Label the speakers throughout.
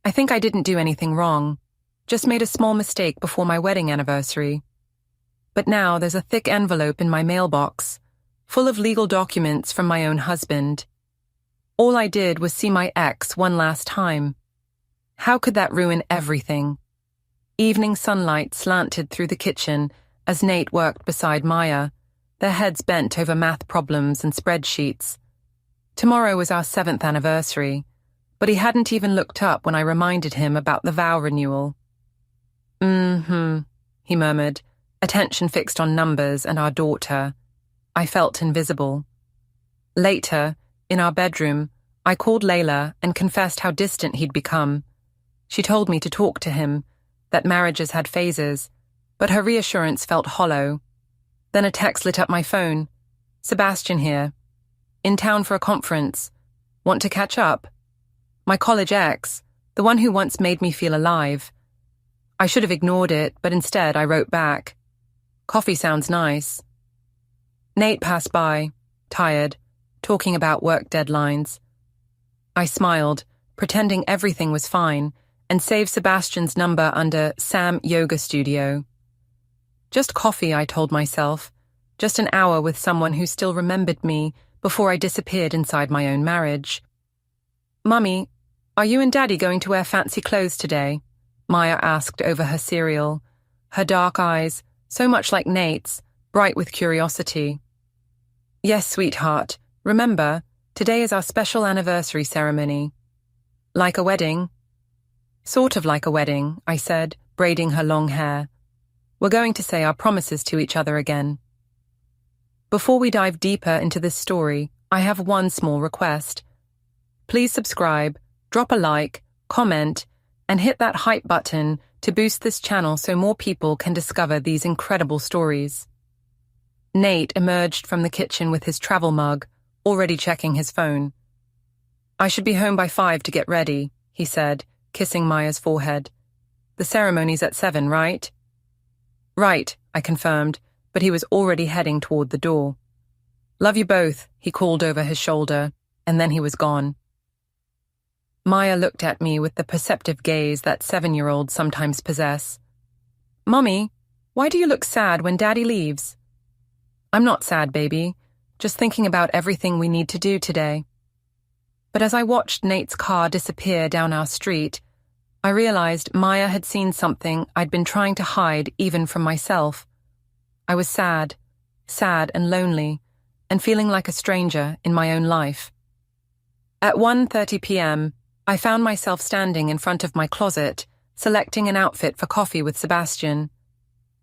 Speaker 1: I think I didn't do anything wrong, just made a small mistake before my wedding anniversary. But now there's a thick envelope in my mailbox, full of legal documents from my own husband. All I did was see my ex one last time. How could that ruin everything? Evening sunlight slanted through the kitchen as Nate worked beside Maya, their heads bent over math problems and spreadsheets. Tomorrow was our 7th anniversary, but he hadn't even looked up when I reminded him about the vow renewal. He murmured, attention fixed on numbers and our daughter. I felt invisible. Later, in our bedroom, I called Layla and confessed how distant he'd become. She told me to talk to him, that marriages had phases, but her reassurance felt hollow. Then a text lit up my phone. Sebastian here. In town for a conference. Want to catch up? My college ex, the one who once made me feel alive. I should have ignored it, but instead I wrote back. Coffee sounds nice. Nate passed by, tired, talking about work deadlines. I smiled, pretending everything was fine, and saved Sebastian's number under Sam Yoga Studio. Just coffee, I told myself. Just an hour with someone who still remembered me before I disappeared inside my own marriage. Mummy, are you and Daddy going to wear fancy clothes today? Maya asked over her cereal, her dark eyes, so much like Nate's, bright with curiosity. Yes, sweetheart. Remember, today is our special anniversary ceremony. Like a wedding? Sort of like a wedding, I said, braiding her long hair. We're going to say our promises to each other again. Before we dive deeper into this story, I have one small request. Please subscribe, drop a like, comment, and hit that hype button to boost this channel so more people can discover these incredible stories. Nate emerged from the kitchen with his travel mug, already checking his phone. I should be home by 5 to get ready, he said, kissing Maya's forehead. The ceremony's at 7, right? Right, I confirmed, but he was already heading toward the door. Love you both, he called over his shoulder, and then he was gone. Maya looked at me with the perceptive gaze that 7-year-olds sometimes possess. Mummy, why do you look sad when Daddy leaves? I'm not sad, baby, just thinking about everything we need to do today. But as I watched Nate's car disappear down our street, I realized Maya had seen something I'd been trying to hide even from myself. I was sad and lonely, and feeling like a stranger in my own life. At 1:30 p.m., I found myself standing in front of my closet, selecting an outfit for coffee with Sebastian.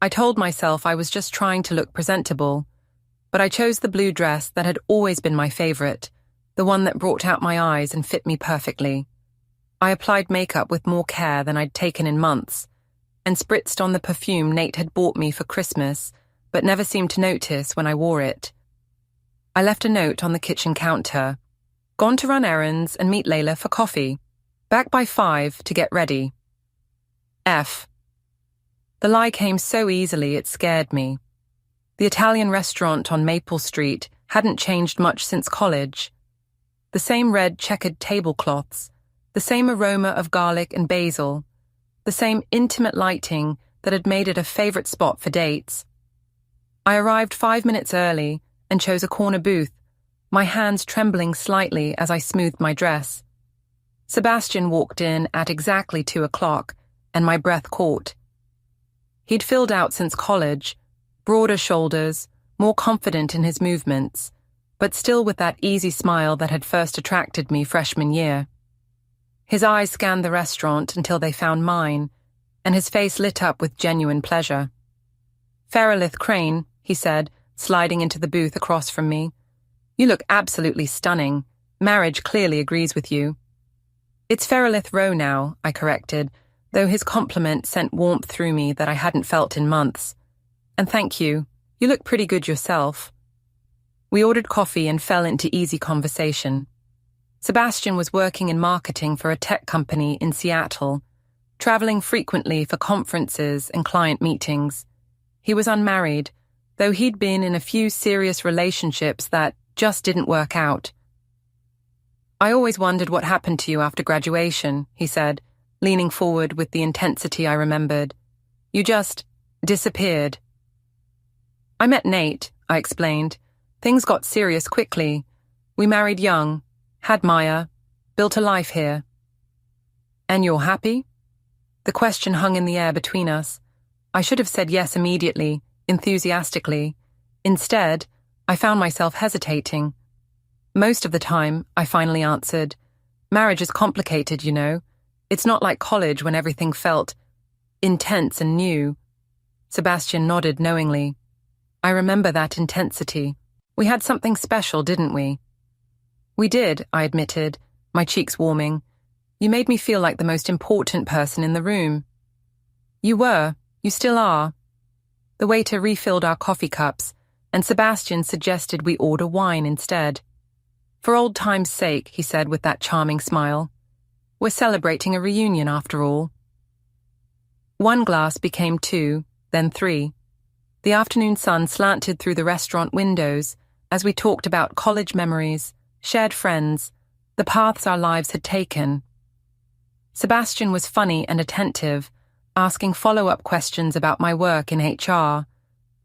Speaker 1: I told myself I was just trying to look presentable, but I chose the blue dress that had always been my favorite, the one that brought out my eyes and fit me perfectly. I applied makeup with more care than I'd taken in months, and spritzed on the perfume Nate had bought me for Christmas, but never seemed to notice when I wore it. I left a note on the kitchen counter. Gone to run errands and meet Layla for coffee. Back by 5 to get ready. F. The lie came so easily it scared me. The Italian restaurant on Maple Street hadn't changed much since college. The same red checkered tablecloths, the same aroma of garlic and basil, the same intimate lighting that had made it a favorite spot for dates. I arrived 5 minutes early and chose a corner booth, my hands trembling slightly as I smoothed my dress. Sebastian walked in at exactly 2 o'clock, and my breath caught. He'd filled out since college, broader shoulders, more confident in his movements, but still with that easy smile that had first attracted me freshman year. His eyes scanned the restaurant until they found mine, and his face lit up with genuine pleasure. Ferelith Crane, he said, sliding into the booth across from me. You look absolutely stunning. Marriage clearly agrees with you. It's Ferelith Row now, I corrected, though his compliment sent warmth through me that I hadn't felt in months. And thank you. You look pretty good yourself. We ordered coffee and fell into easy conversation. Sebastian was working in marketing for a tech company in Seattle, traveling frequently for conferences and client meetings. He was unmarried, though he'd been in a few serious relationships that just didn't work out. I always wondered what happened to you after graduation, he said, leaning forward with the intensity I remembered. You just disappeared. I met Nate, I explained. Things got serious quickly. We married young, had Maya, built a life here. And you're happy? The question hung in the air between us. I should have said yes immediately, enthusiastically. Instead, I found myself hesitating. Most of the time, I finally answered, marriage is complicated, you know. It's not like college when everything felt intense and new. Sebastian nodded knowingly. I remember that intensity. We had something special, didn't we? We did, I admitted, my cheeks warming. You made me feel like the most important person in the room. You were. You still are. The waiter refilled our coffee cups, and Sebastian suggested we order wine instead. For old time's sake, he said with that charming smile. We're celebrating a reunion after all. One glass became two, then three. The afternoon sun slanted through the restaurant windows as we talked about college memories, shared friends, the paths our lives had taken. Sebastian was funny and attentive, asking follow-up questions about my work in HR,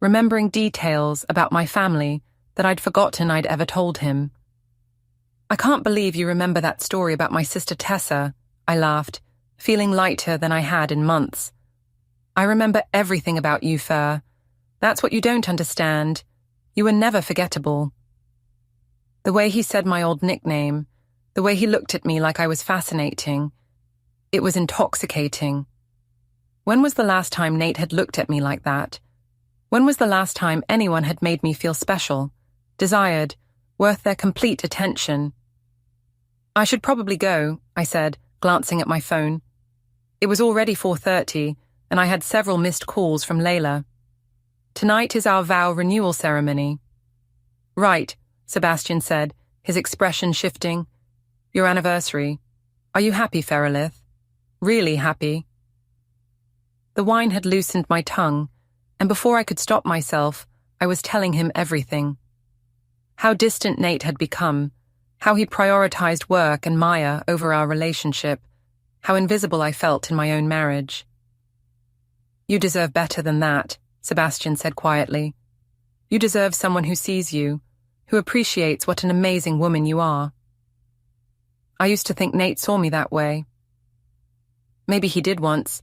Speaker 1: remembering details about my family that I'd forgotten I'd ever told him. I can't believe you remember that story about my sister Tessa, I laughed, feeling lighter than I had in months. I remember everything about you, Fer. That's what you don't understand. You were never forgettable. The way he said my old nickname, the way he looked at me like I was fascinating, it was intoxicating. When was the last time Nate had looked at me like that? When was the last time anyone had made me feel special, desired, worth their complete attention? I should probably go, I said, glancing at my phone. It was already 4:30, and I had several missed calls from Layla. Tonight is our vow renewal ceremony. Right, Sebastian said, his expression shifting. Your anniversary. Are you happy, Feralith? Really happy? The wine had loosened my tongue, and before I could stop myself, I was telling him everything. How distant Nate had become, how he prioritized work and Maya over our relationship, how invisible I felt in my own marriage. You deserve better than that, Sebastian said quietly. You deserve someone who sees you, who appreciates what an amazing woman you are. I used to think Nate saw me that way. Maybe he did once,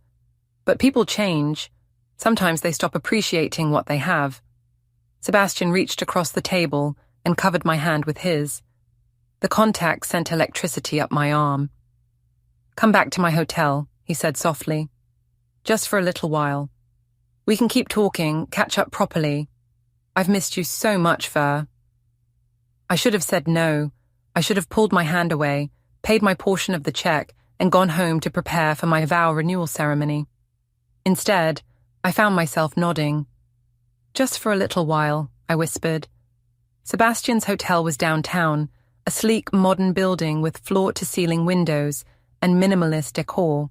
Speaker 1: but people change. Sometimes they stop appreciating what they have. Sebastian reached across the table and covered my hand with his. The contact sent electricity up my arm. Come back to my hotel, he said softly. Just for a little while. We can keep talking, catch up properly. I've missed you so much, Fer. I should have said no. I should have pulled my hand away, paid my portion of the check, and gone home to prepare for my vow renewal ceremony. Instead, I found myself nodding. Just for a little while, I whispered. Sebastian's hotel was downtown, a sleek modern building with floor-to-ceiling windows and minimalist decor.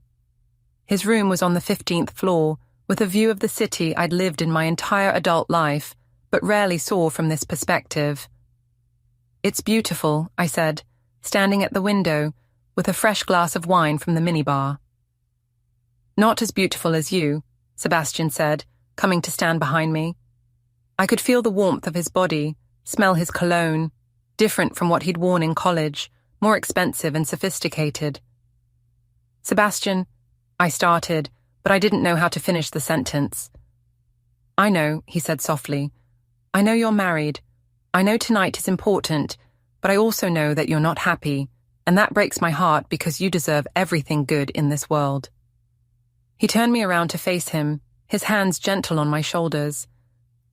Speaker 1: His room was on the 15th floor, with a view of the city I'd lived in my entire adult life, but rarely saw from this perspective. It's beautiful, I said, standing at the window, with a fresh glass of wine from the minibar. Not as beautiful as you, Sebastian said, coming to stand behind me. I could feel the warmth of his body, smell his cologne, different from what he'd worn in college, more expensive and sophisticated. Sebastian, I started, but I didn't know how to finish the sentence. I know, he said softly. I know you're married. I know tonight is important, but I also know that you're not happy, and that breaks my heart because you deserve everything good in this world. He turned me around to face him, his hands gentle on my shoulders.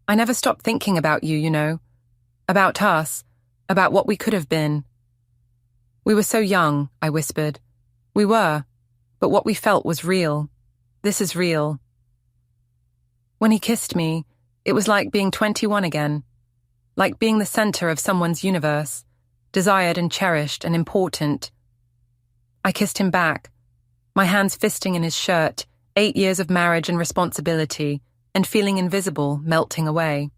Speaker 1: I never stopped thinking about you, you know. About us, about what we could have been. We were so young, I whispered. We were, but what we felt was real. This is real. When he kissed me, it was like being 21 again, like being the center of someone's universe, desired and cherished and important. I kissed him back, my hands fisting in his shirt, 8 years of marriage and responsibility, and feeling invisible, melting away.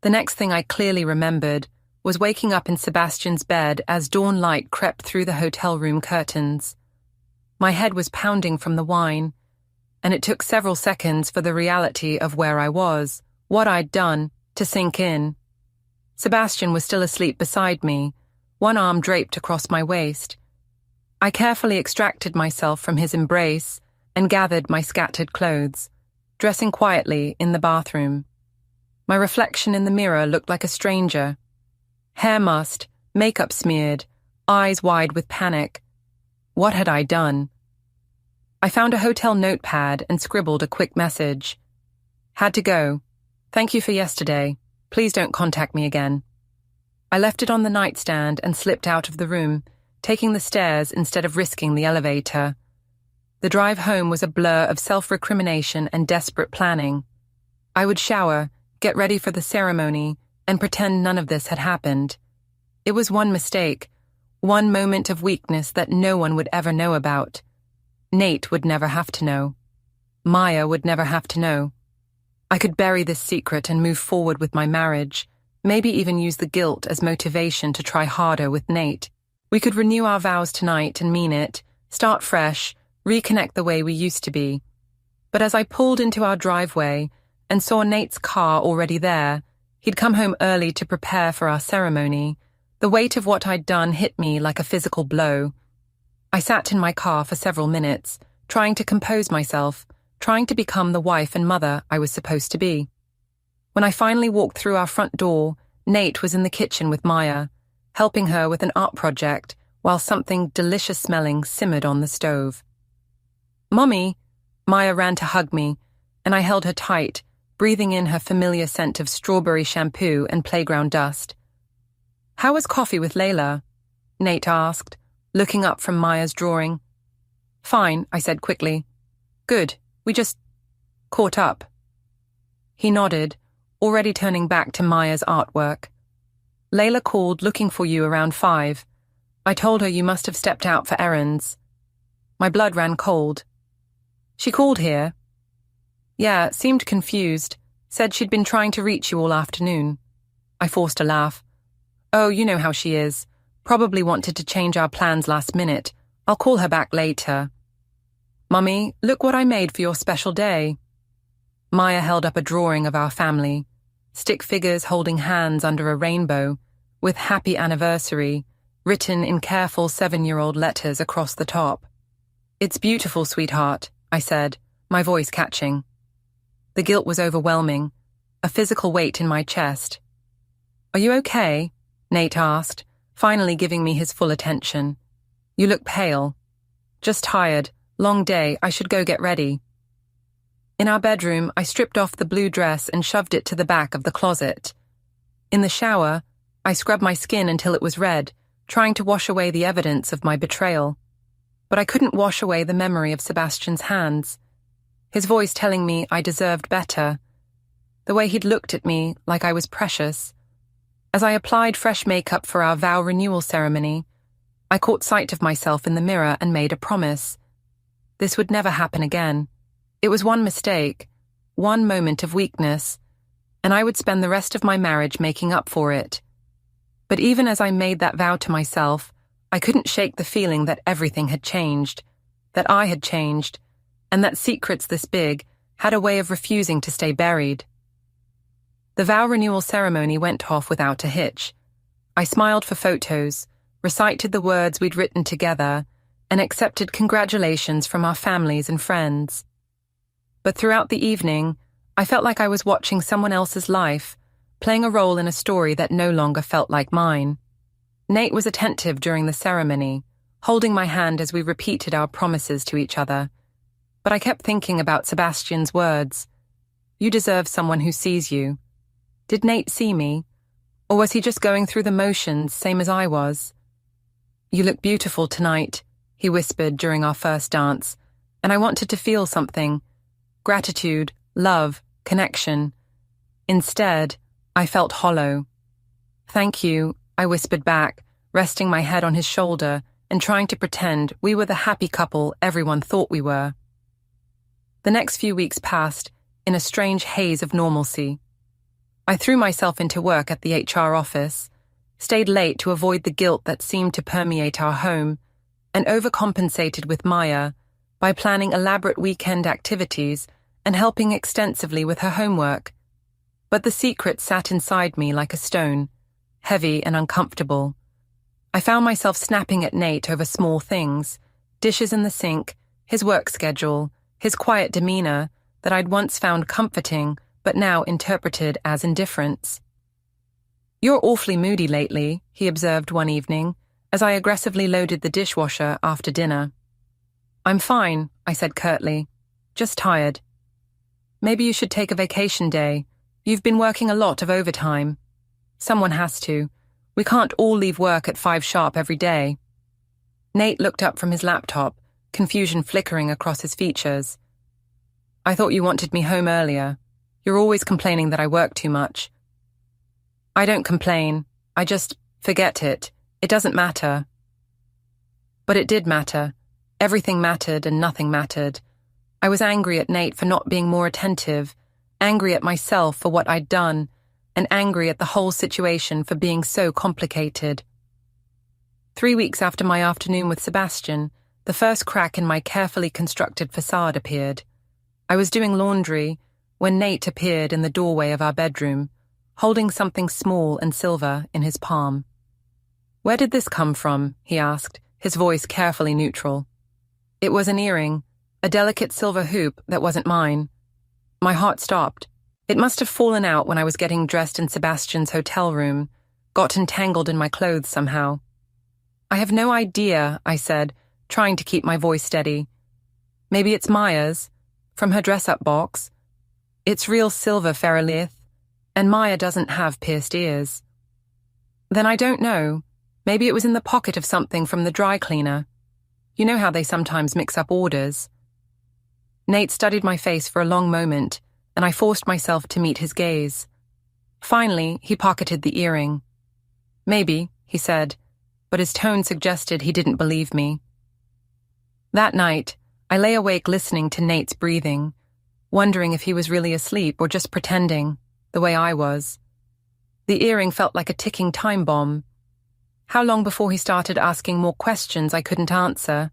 Speaker 1: The next thing I clearly remembered was waking up in Sebastian's bed as dawn light crept through the hotel room curtains. My head was pounding from the wine, and it took several seconds for the reality of where I was, what I'd done, to sink in. Sebastian was still asleep beside me, one arm draped across my waist. I carefully extracted myself from his embrace and gathered my scattered clothes, dressing quietly in the bathroom. My reflection in the mirror looked like a stranger. Hair mussed, makeup smeared, eyes wide with panic. What had I done? I found a hotel notepad and scribbled a quick message. Had to go. Thank you for yesterday. Please don't contact me again. I left it on the nightstand and slipped out of the room, taking the stairs instead of risking the elevator. The drive home was a blur of self-recrimination and desperate planning. I would shower, get ready for the ceremony, and pretend none of this had happened. It was one mistake, one moment of weakness that no one would ever know about. Nate would never have to know. Maya would never have to know. I could bury this secret and move forward with my marriage, maybe even use the guilt as motivation to try harder with Nate. We could renew our vows tonight and mean it, start fresh, reconnect the way we used to be. But as I pulled into our driveway and saw Nate's car already there, he'd come home early to prepare for our ceremony, the weight of what I'd done hit me like a physical blow. I sat in my car for several minutes, trying to compose myself, trying to become the wife and mother I was supposed to be. When I finally walked through our front door, Nate was in the kitchen with Maya, helping her with an art project while something delicious-smelling simmered on the stove. "Mommy!" Maya ran to hug me, and I held her tight, breathing in her familiar scent of strawberry shampoo and playground dust. "How was coffee with Layla?" Nate asked, looking up from Maya's drawing. "Fine," I said quickly. "Good, we just caught up." He nodded, already turning back to Maya's artwork. "Layla called looking for you around 5. I told her you must have stepped out for errands." My blood ran cold. "She called here?" "Yeah, seemed confused. Said she'd been trying to reach you all afternoon." I forced a laugh. "Oh, you know how she is. Probably wanted to change our plans last minute. I'll call her back later." "Mummy, look what I made for your special day." Maya held up a drawing of our family, stick figures holding hands under a rainbow, with "Happy Anniversary" written in careful 7-year-old letters across the top. "It's beautiful, sweetheart," I said, my voice catching. The guilt was overwhelming, a physical weight in my chest. "Are you okay?" Nate asked, finally giving me his full attention. "You look pale." "Just tired. Long day. I should go get ready." In our bedroom, I stripped off the blue dress and shoved it to the back of the closet. In the shower, I scrubbed my skin until it was red, trying to wash away the evidence of my betrayal. But I couldn't wash away the memory of Sebastian's hands, his voice telling me I deserved better, the way he'd looked at me like I was precious. As I applied fresh makeup for our vow renewal ceremony, I caught sight of myself in the mirror and made a promise. This would never happen again. It was one mistake, one moment of weakness, and I would spend the rest of my marriage making up for it. But even as I made that vow to myself, I couldn't shake the feeling that everything had changed, that I had changed, and that secrets this big had a way of refusing to stay buried. The vow renewal ceremony went off without a hitch. I smiled for photos, recited the words we'd written together, and accepted congratulations from our families and friends. But throughout the evening, I felt like I was watching someone else's life, playing a role in a story that no longer felt like mine. Nate was attentive during the ceremony, holding my hand as we repeated our promises to each other. But I kept thinking about Sebastian's words. "You deserve someone who sees you." Did Nate see me? Or was he just going through the motions, same as I was? "You look beautiful tonight," he whispered during our first dance, and I wanted to feel something. Gratitude, love, connection. Instead, I felt hollow. "Thank you," I whispered back, resting my head on his shoulder and trying to pretend we were the happy couple everyone thought we were. The next few weeks passed in a strange haze of normalcy. I threw myself into work at the HR office, stayed late to avoid the guilt that seemed to permeate our home, and overcompensated with Maya by planning elaborate weekend activities and helping extensively with her homework. But the secret sat inside me like a stone, heavy and uncomfortable. I found myself snapping at Nate over small things, dishes in the sink, his work schedule, his quiet demeanor that I'd once found comforting but now interpreted as indifference. "You're awfully moody lately," he observed one evening, as I aggressively loaded the dishwasher after dinner. "I'm fine," I said curtly. "Just tired." "Maybe you should take a vacation day. You've been working a lot of overtime." "Someone has to. We can't all leave work at 5 sharp every day." Nate looked up from his laptop, confusion flickering across his features. "I thought you wanted me home earlier. You're always complaining that I work too much." "I don't complain. I just forget it. It doesn't matter." But it did matter. Everything mattered and nothing mattered. I was angry at Nate for not being more attentive, angry at myself for what I'd done, and angry at the whole situation for being so complicated. 3 weeks after my afternoon with Sebastian, the first crack in my carefully constructed facade appeared. I was doing laundry when Nate appeared in the doorway of our bedroom, holding something small and silver in his palm. "Where did this come from?" he asked, his voice carefully neutral. It was an earring, a delicate silver hoop that wasn't mine. My heart stopped. It must have fallen out when I was getting dressed in Sebastian's hotel room, got entangled in my clothes somehow. "I have no idea," I said, trying to keep my voice steady. "Maybe it's Maya's, from her dress-up box. It's real silver ferrolith, and Maya doesn't have pierced ears." "Then I don't know. Maybe it was in the pocket of something from the dry cleaner. You know how they sometimes mix up orders." Nate studied my face for a long moment, and I forced myself to meet his gaze. Finally, he pocketed the earring. "Maybe," he said, but his tone suggested he didn't believe me. That night, I lay awake listening to Nate's breathing, wondering if he was really asleep or just pretending, the way I was. The earring felt like a ticking time bomb. How long before he started asking more questions I couldn't answer?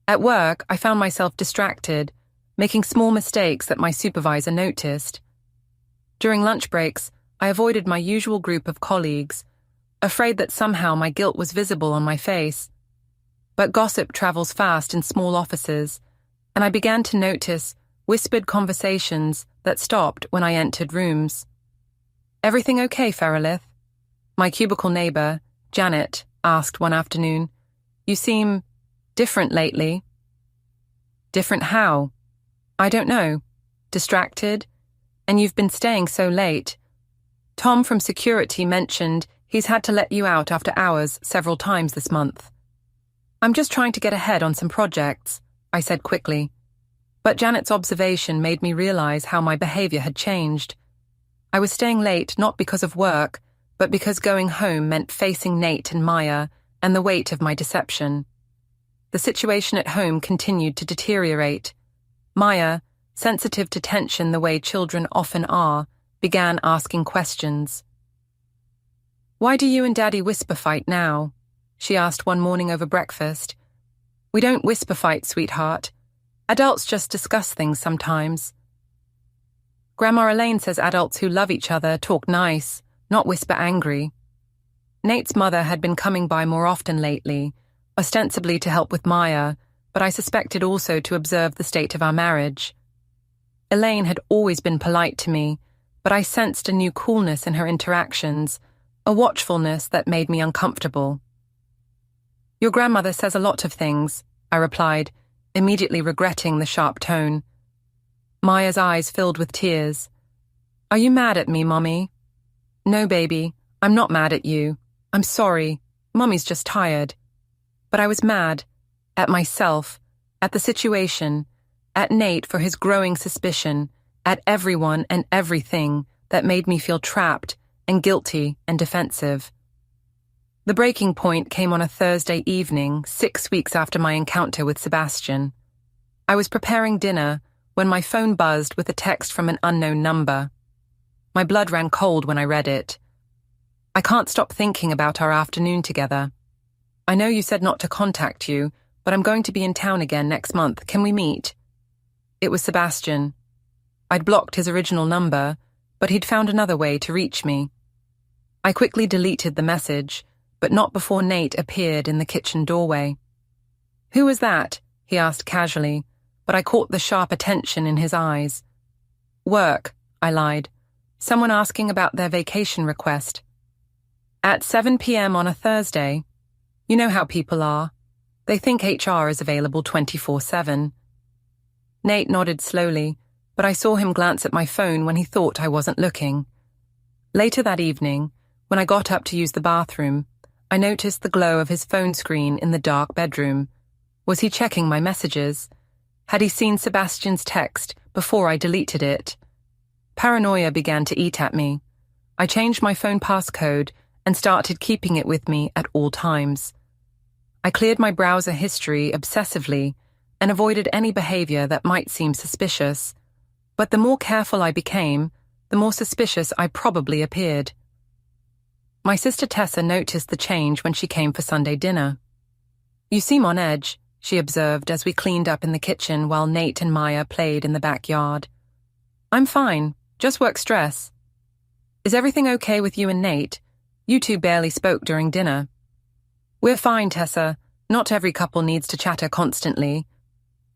Speaker 1: At work, I found myself distracted, making small mistakes that my supervisor noticed. During lunch breaks, I avoided my usual group of colleagues, afraid that somehow my guilt was visible on my face. But gossip travels fast in small offices, and I began to notice whispered conversations that stopped when I entered rooms. "Everything okay, Ferrolith?" My cubicle neighbor, Janet, asked one afternoon. "You seem different lately." "Different how?" "I don't know. Distracted? And you've been staying so late. Tom from security mentioned he's had to let you out after hours several times this month." "I'm just trying to get ahead on some projects," I said quickly. But Janet's observation made me realize how my behavior had changed. I was staying late not because of work, but because going home meant facing Nate and Maya and the weight of my deception. The situation at home continued to deteriorate. Maya, sensitive to tension the way children often are, began asking questions. "Why do you and Daddy whisper fight now?" she asked one morning over breakfast. "We don't whisper fight, sweetheart. Adults just discuss things sometimes." "Grandma Elaine says adults who love each other talk nice, not whisper angry." Nate's mother had been coming by more often lately, ostensibly to help with Maya, but I suspected also to observe the state of our marriage. Elaine had always been polite to me, but I sensed a new coolness in her interactions, a watchfulness that made me uncomfortable. "Your grandmother says a lot of things," I replied, immediately regretting the sharp tone. Maya's eyes filled with tears. "Are you mad at me, Mommy?" "No, baby, I'm not mad at you. I'm sorry. Mommy's just tired." But I was mad. At myself, at the situation, at Nate for his growing suspicion, at everyone and everything that made me feel trapped and guilty and defensive. The breaking point came on a Thursday evening, 6 weeks after my encounter with Sebastian. I was preparing dinner when my phone buzzed with a text from an unknown number. My blood ran cold when I read it. "I can't stop thinking about our afternoon together." I know you said not to contact you, but I'm going to be in town again next month. Can we meet? It was Sebastian. I'd blocked his original number, but he'd found another way to reach me. I quickly deleted the message, but not before Nate appeared in the kitchen doorway. Who was that? He asked casually, but I caught the sharp attention in his eyes. Work, I lied. Someone asking about their vacation request. At 7 p.m. on a Thursday. You know how people are. They think HR is available 24/7. Nate nodded slowly, but I saw him glance at my phone when he thought I wasn't looking. Later that evening, when I got up to use the bathroom, I noticed the glow of his phone screen in the dark bedroom. Was he checking my messages? Had he seen Sebastian's text before I deleted it? Paranoia began to eat at me. I changed my phone passcode and started keeping it with me at all times. I cleared my browser history obsessively and avoided any behavior that might seem suspicious. But the more careful I became, the more suspicious I probably appeared. My sister Tessa noticed the change when she came for Sunday dinner. You seem on edge, she observed as we cleaned up in the kitchen while Nate and Maya played in the backyard. I'm fine, just work stress. Is everything okay with you and Nate? You two barely spoke during dinner. We're fine, Tessa. Not every couple needs to chatter constantly.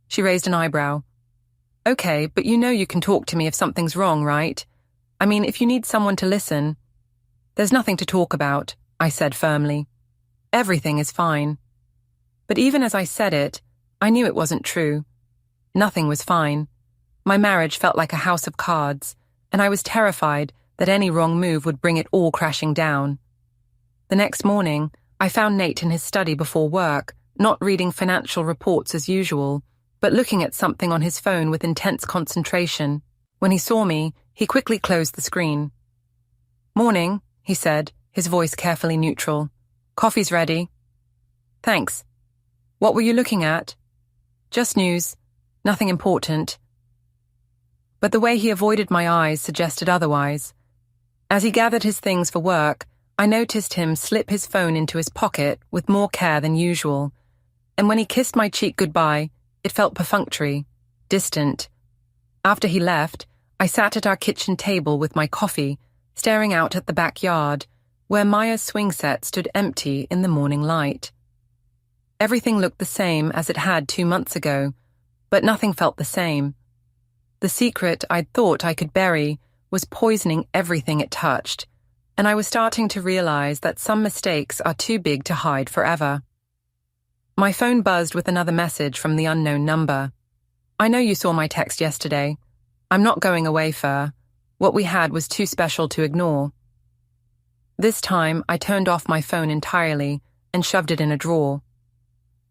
Speaker 1: She raised an eyebrow. Okay, but you know you can talk to me if something's wrong, right? I mean, if you need someone to listen. There's nothing to talk about, I said firmly. Everything is fine. But even as I said it, I knew it wasn't true. Nothing was fine. My marriage felt like a house of cards, and I was terrified that any wrong move would bring it all crashing down. The next morning, I found Nate in his study before work, not reading financial reports as usual, but looking at something on his phone with intense concentration. When he saw me, he quickly closed the screen. Morning, he said, his voice carefully neutral. Coffee's ready. Thanks. What were you looking at? Just news. Nothing important. But the way he avoided my eyes suggested otherwise. As he gathered his things for work, I noticed him slip his phone into his pocket with more care than usual, and when he kissed my cheek goodbye, it felt perfunctory, distant. After he left, I sat at our kitchen table with my coffee, staring out at the backyard, where Maya's swing set stood empty in the morning light. Everything looked the same as it had 2 months ago, but nothing felt the same. The secret I'd thought I could bury was poisoning everything it touched, and I was starting to realize that some mistakes are too big to hide forever. My phone buzzed with another message from the unknown number. I know you saw my text yesterday. I'm not going away, Fur. What we had was too special to ignore. This time, I turned off my phone entirely and shoved it in a drawer.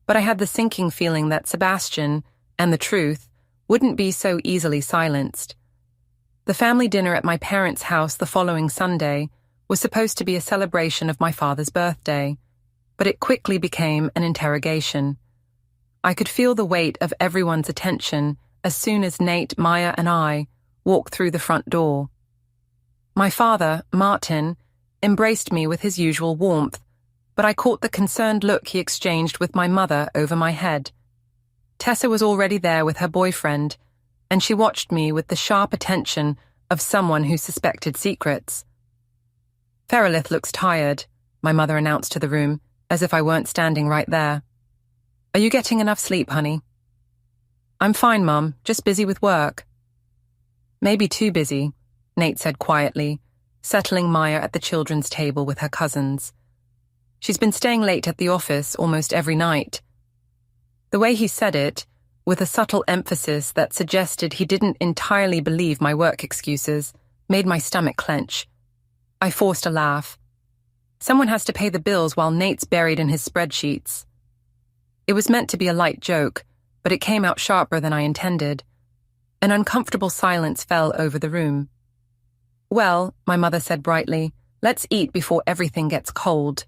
Speaker 1: But I had the sinking feeling that Sebastian, and the truth, wouldn't be so easily silenced. The family dinner at my parents' house the following Sunday was supposed to be a celebration of my father's birthday, but it quickly became an interrogation. I could feel the weight of everyone's attention as soon as Nate, Maya, and I walked through the front door. My father, Martin, embraced me with his usual warmth, but I caught the concerned look he exchanged with my mother over my head. Tessa was already there with her boyfriend, and she watched me with the sharp attention of someone who suspected secrets. Ferelith looks tired, my mother announced to the room, as if I weren't standing right there. Are you getting enough sleep, honey? I'm fine, Mum, just busy with work. Maybe too busy, Nate said quietly, settling Maya at the children's table with her cousins. She's been staying late at the office almost every night. The way he said it, with a subtle emphasis that suggested he didn't entirely believe my work excuses, made my stomach clench. I forced a laugh. Someone has to pay the bills while Nate's buried in his spreadsheets. It was meant to be a light joke, but it came out sharper than I intended. An uncomfortable silence fell over the room. Well, my mother said brightly, let's eat before everything gets cold.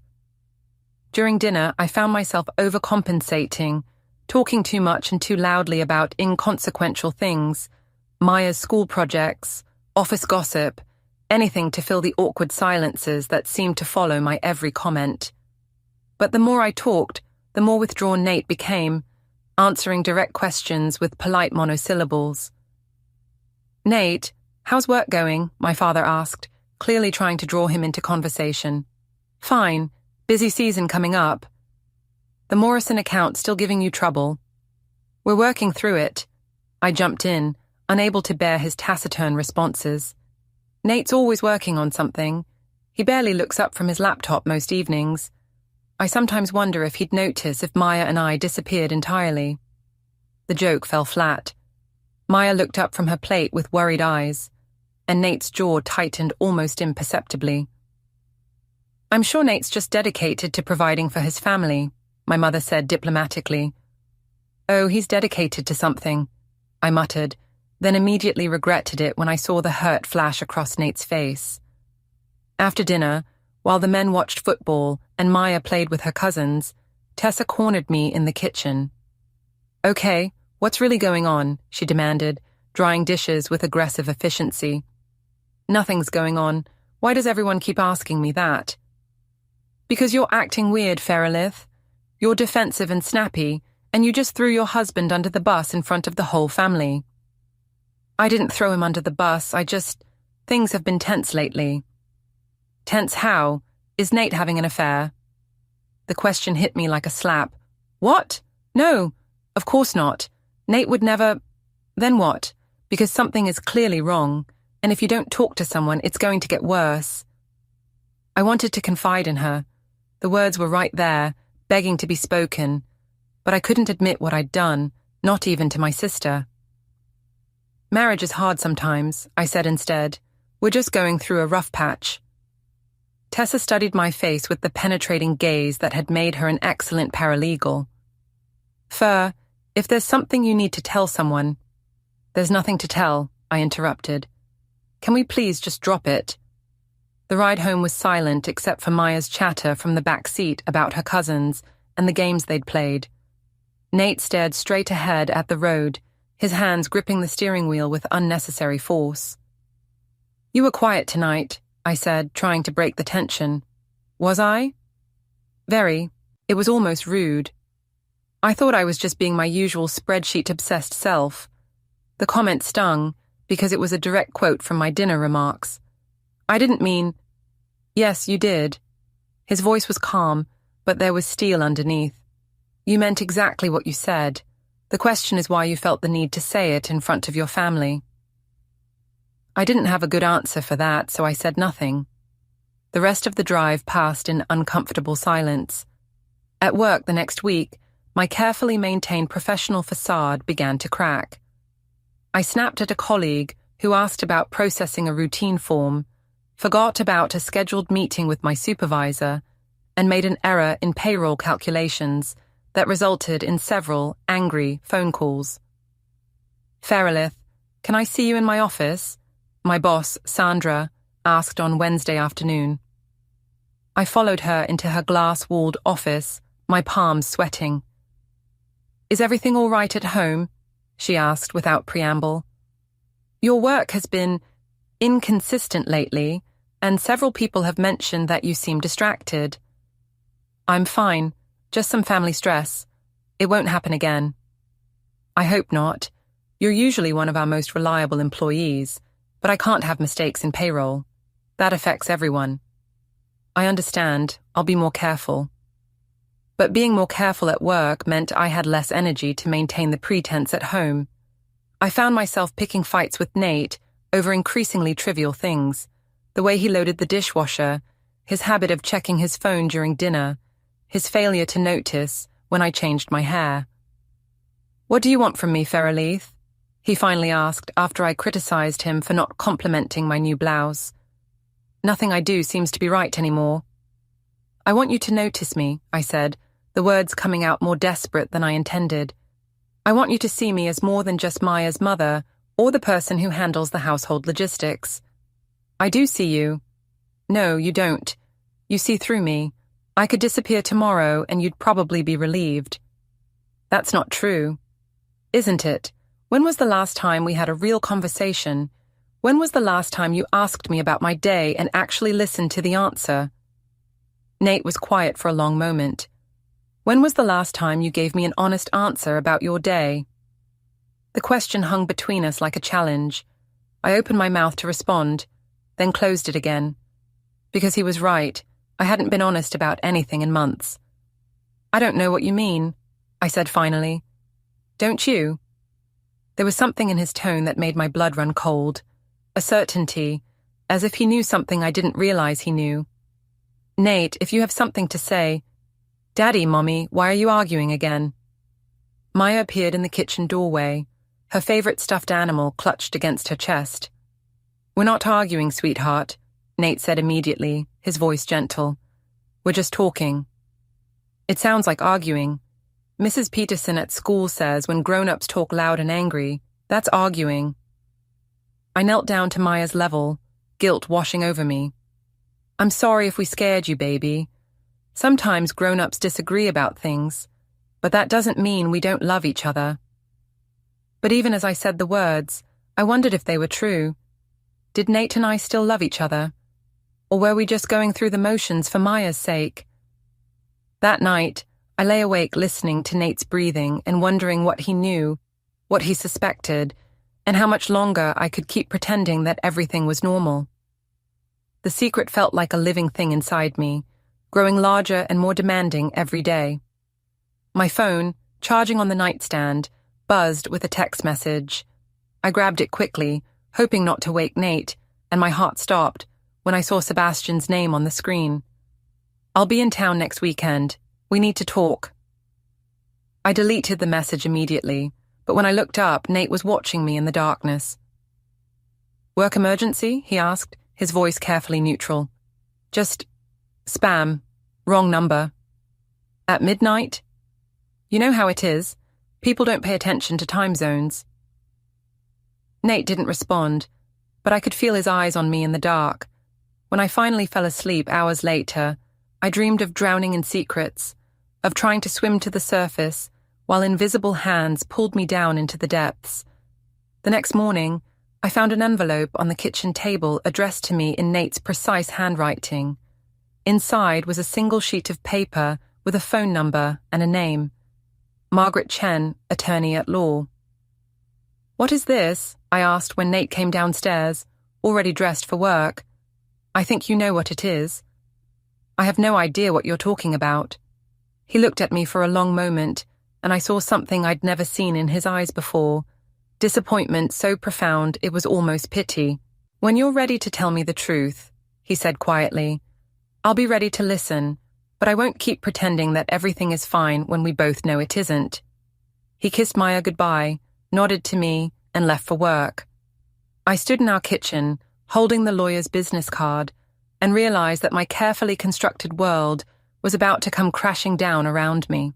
Speaker 1: During dinner, I found myself overcompensating, talking too much and too loudly about inconsequential things, Maya's school projects, office gossip, anything to fill the awkward silences that seemed to follow my every comment. But the more I talked, the more withdrawn Nate became, answering direct questions with polite monosyllables. "Nate, how's work going?" my father asked, clearly trying to draw him into conversation. "Fine. Busy season coming up. The Morrison account still giving you trouble?" "We're working through it." I jumped in, unable to bear his taciturn responses. Nate's always working on something. He barely looks up from his laptop most evenings. I sometimes wonder if he'd notice if Maya and I disappeared entirely. The joke fell flat. Maya looked up from her plate with worried eyes, and Nate's jaw tightened almost imperceptibly. "I'm sure Nate's just dedicated to providing for his family," my mother said diplomatically. "Oh, he's dedicated to something," I muttered, then immediately regretted it when I saw the hurt flash across Nate's face. After dinner, while the men watched football and Maya played with her cousins, Tessa cornered me in the kitchen. "Okay, what's really going on?" she demanded, drying dishes with aggressive efficiency. "Nothing's going on. Why does everyone keep asking me that?" "Because you're acting weird, Ferelith. You're defensive and snappy, and you just threw your husband under the bus in front of the whole family." "I didn't throw him under the bus, things have been tense lately." "Tense how? Is Nate having an affair?" The question hit me like a slap. "What? No, of course not. Nate would never—" "Then what? Because something is clearly wrong, and if you don't talk to someone, it's going to get worse." I wanted to confide in her. The words were right there, begging to be spoken, but I couldn't admit what I'd done, not even to my sister. "Marriage is hard sometimes," I said instead. "We're just going through a rough patch." Tessa studied my face with the penetrating gaze that had made her an excellent paralegal. "Fer, if there's something you need to tell someone—" "There's nothing to tell," I interrupted. "Can we please just drop it?" The ride home was silent except for Maya's chatter from the back seat about her cousins and the games they'd played. Nate stared straight ahead at the road, his hands gripping the steering wheel with unnecessary force. "You were quiet tonight," I said, trying to break the tension. "Was I?" "Very. It was almost rude. I thought I was just being my usual spreadsheet-obsessed self." The comment stung, because it was a direct quote from my dinner remarks. "I didn't mean—" "Yes, you did." His voice was calm, but there was steel underneath. "You meant exactly what you said. The question is why you felt the need to say it in front of your family." I didn't have a good answer for that, so I said nothing. The rest of the drive passed in uncomfortable silence. At work the next week, my carefully maintained professional facade began to crack. I snapped at a colleague who asked about processing a routine form, forgot about a scheduled meeting with my supervisor, and made an error in payroll calculations that resulted in several angry phone calls. "Ferelith, can I see you in my office?" my boss, Sandra, asked on Wednesday afternoon. I followed her into her glass-walled office, my palms sweating. "Is everything all right at home?" she asked without preamble. "Your work has been inconsistent lately, and several people have mentioned that you seem distracted." "I'm fine, just some family stress. It won't happen again." "I hope not. You're usually one of our most reliable employees, but I can't have mistakes in payroll. That affects everyone." "I understand. I'll be more careful." But being more careful at work meant I had less energy to maintain the pretense at home. I found myself picking fights with Nate over increasingly trivial things: the way he loaded the dishwasher, his habit of checking his phone during dinner, his failure to notice when I changed my hair. "What do you want from me, Ferelith?" he finally asked after I criticized him for not complimenting my new blouse. "Nothing I do seems to be right anymore." "I want you to notice me," I said, the words coming out more desperate than I intended. "I want you to see me as more than just Maya's mother or the person who handles the household logistics." "I do see you." "No, you don't. You see through me. I could disappear tomorrow and you'd probably be relieved." "That's not true." "Isn't it? When was the last time we had a real conversation? When was the last time you asked me about my day and actually listened to the answer?" Nate was quiet for a long moment. When was the last time you gave me an honest answer about your day? The question hung between us like a challenge. I opened my mouth to respond, then closed it again. Because he was right, I hadn't been honest about anything in months. I don't know what you mean, I said finally. Don't you? There was something in his tone that made my blood run cold. A certainty, as if he knew something I didn't realize he knew. Nate, if you have something to say. Daddy, Mommy, why are you arguing again? Maya appeared in the kitchen doorway, her favorite stuffed animal clutched against her chest. We're not arguing, sweetheart, Nate said immediately, his voice gentle. We're just talking. It sounds like arguing. Mrs. Peterson at school says when grown-ups talk loud and angry, that's arguing. I knelt down to Maya's level, guilt washing over me. I'm sorry if we scared you, baby. Sometimes grown-ups disagree about things, but that doesn't mean we don't love each other. But even as I said the words, I wondered if they were true. Did Nate and I still love each other? Or were we just going through the motions for Maya's sake? That night, I lay awake listening to Nate's breathing and wondering what he knew, what he suspected, and how much longer I could keep pretending that everything was normal. The secret felt like a living thing inside me, growing larger and more demanding every day. My phone, charging on the nightstand, buzzed with a text message. I grabbed it quickly, hoping not to wake Nate, and my heart stopped when I saw Sebastian's name on the screen. I'll be in town next weekend. We need to talk. I deleted the message immediately, but when I looked up, Nate was watching me in the darkness. Work emergency? He asked, his voice carefully neutral. Just spam. Wrong number. At midnight? You know how it is. People don't pay attention to time zones. Nate didn't respond, but I could feel his eyes on me in the dark. When I finally fell asleep hours later, I dreamed of drowning in secrets, of trying to swim to the surface while invisible hands pulled me down into the depths. The next morning, I found an envelope on the kitchen table addressed to me in Nate's precise handwriting. Inside was a single sheet of paper with a phone number and a name. Margaret Chen, attorney at law. What is this? I asked when Nate came downstairs, already dressed for work. I think you know what it is. I have no idea what you're talking about. He looked at me for a long moment, and I saw something I'd never seen in his eyes before. Disappointment so profound it was almost pity. When you're ready to tell me the truth, he said quietly, I'll be ready to listen, but I won't keep pretending that everything is fine when we both know it isn't. He kissed Maya goodbye, nodded to me, and left for work. I stood in our kitchen, holding the lawyer's business card, and realized that my carefully constructed world was about to come crashing down around me.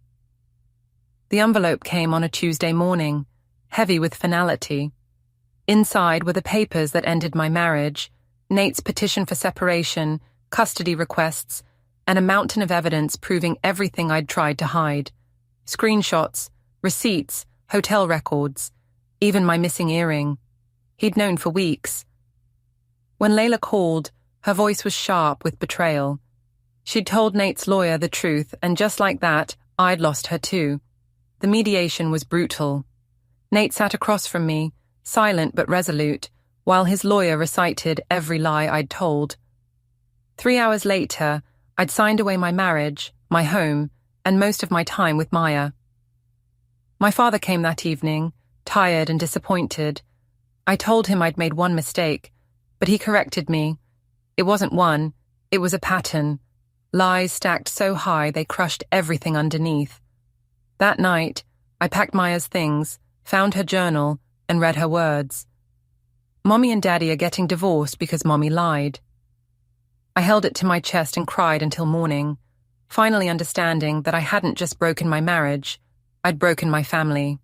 Speaker 1: The envelope came on a Tuesday morning, heavy with finality. Inside were the papers that ended my marriage, Nate's petition for separation, custody requests, and a mountain of evidence proving everything I'd tried to hide. Screenshots, receipts, hotel records, even my missing earring. He'd known for weeks. When Layla called, her voice was sharp with betrayal. She'd told Nate's lawyer the truth, and just like that, I'd lost her too. The mediation was brutal. Nate sat across from me, silent but resolute, while his lawyer recited every lie I'd told. 3 hours later, I'd signed away my marriage, my home, and most of my time with Maya. My father came that evening, tired and disappointed. I told him I'd made one mistake, but he corrected me. It wasn't one, it was a pattern. Lies stacked so high they crushed everything underneath. That night, I packed Maya's things, found her journal, and read her words. Mommy and Daddy are getting divorced because Mommy lied. I held it to my chest and cried until morning, finally understanding that I hadn't just broken my marriage, I'd broken my family.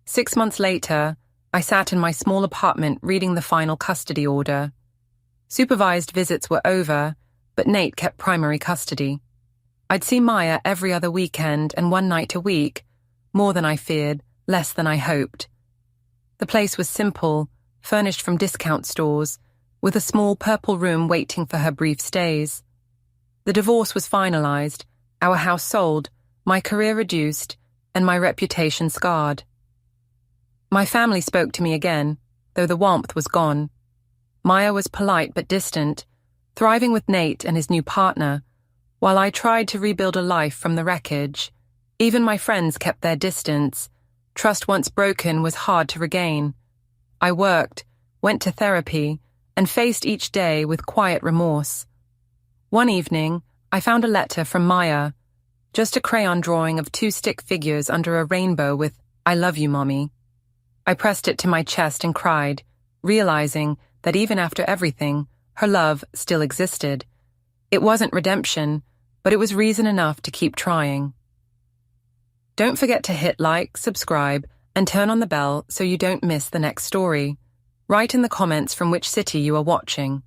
Speaker 1: 6 months later, I sat in my small apartment reading the final custody order. Supervised visits were over, but Nate kept primary custody. I'd see Maya every other weekend and one night a week, more than I feared, less than I hoped. The place was simple, furnished from discount stores, with a small purple room waiting for her brief stays. The divorce was finalized, our house sold, my career reduced, and my reputation scarred. My family spoke to me again, though the warmth was gone. Maya was polite but distant, thriving with Nate and his new partner, while I tried to rebuild a life from the wreckage. Even my friends kept their distance. Trust once broken was hard to regain. I worked, went to therapy, and faced each day with quiet remorse. One evening, I found a letter from Maya, just a crayon drawing of two stick figures under a rainbow with, "I love you, Mommy." I pressed it to my chest and cried, realizing that even after everything, her love still existed. It wasn't redemption, but it was reason enough to keep trying. Don't forget to hit like, subscribe, and turn on the bell so you don't miss the next story. Write in the comments from which city you are watching.